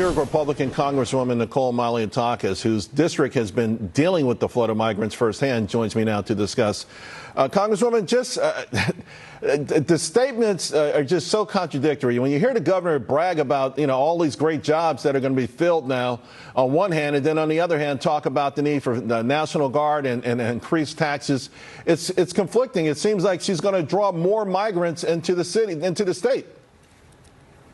Republican Congresswoman Nicole Malliotakis, whose district has been dealing with the flood of migrants firsthand, joins me now to discuss. Congresswoman, just the statements are just so contradictory. When you hear the governor brag about, all these great jobs that are going to be filled now on one hand, and then on the other hand, talk about the need for the National Guard and increased taxes, it's conflicting. It seems like she's going to draw more migrants into the city, into the state.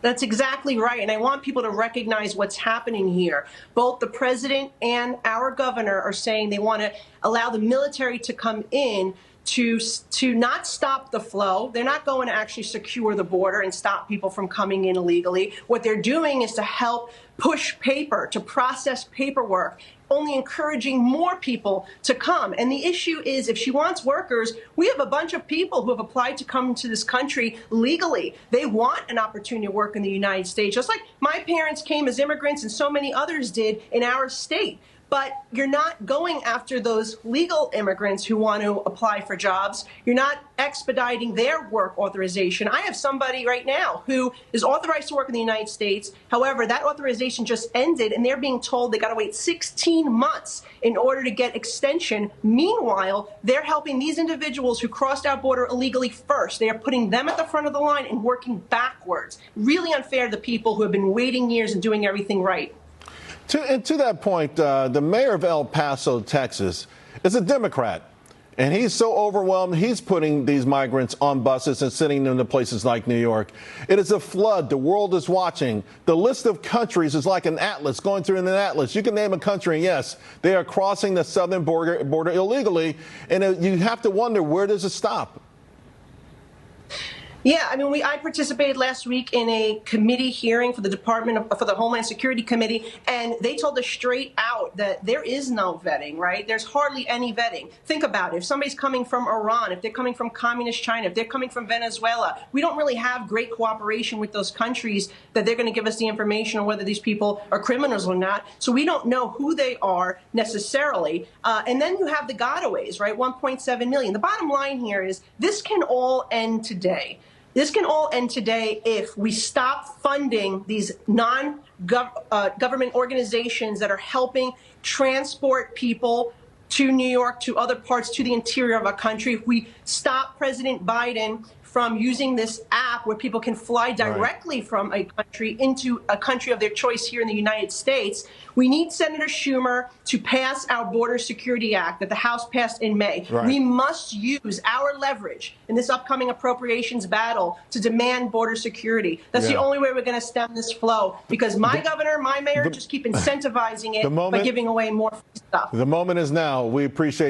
That's exactly right. And I want people to recognize what's happening here. Both the president and our governor are saying they want to allow the military to come in to not stop the flow. They're not going to actually secure the border and stop people from coming in illegally. What they're doing is to help push paper, to process paperwork, only encouraging more people to come. And the issue is, if she wants workers, we have a bunch of people who have applied to come to this country legally. They want an opportunity to work in the United States, just like my parents came as immigrants and so many others did in our state. But you're not going after those legal immigrants who want to apply for jobs. You're not expediting their work authorization. I have somebody right now who is authorized to work in the United States. However, that authorization just ended, and they're being told they got to wait 16 months in order to get extension. Meanwhile, they're helping these individuals who crossed our border illegally first. They are putting them at the front of the line and working backwards. Really unfair to the people who have been waiting years and doing everything right. To that point, the mayor of El Paso, Texas, is a Democrat, and he's so overwhelmed, he's putting these migrants on buses and sending them to places like New York. It is a flood. The world is watching. The list of countries is like an atlas, going through an atlas. You can name a country, and yes, they are crossing the southern border illegally, and you have to wonder, where does it stop? Yeah, I mean, I participated last week in a committee hearing for the for the Homeland Security Committee, and they told us straight out that there is no vetting, right? There's hardly any vetting. Think about it. If somebody's coming from Iran, if they're coming from communist China, if they're coming from Venezuela, we don't really have great cooperation with those countries that they're going to give us the information on whether these people are criminals or not. So we don't know who they are necessarily. And then you have the gotaways, right? 1.7 million. The bottom line here is this can all end today. This can all end today if we stop funding these non-government organizations that are helping transport people to New York, to other parts, to the interior of our country. If we stop President Biden from using this app where people can fly directly from a country into a country of their choice here in the United States, we need Senator Schumer to pass our Border Security Act that the House passed in May. We must use our leverage in this upcoming appropriations battle to demand border security. That's the only way we're going to stem this flow, because my governor, my mayor just keep incentivizing it by giving away more free stuff. The moment is now. We appreciate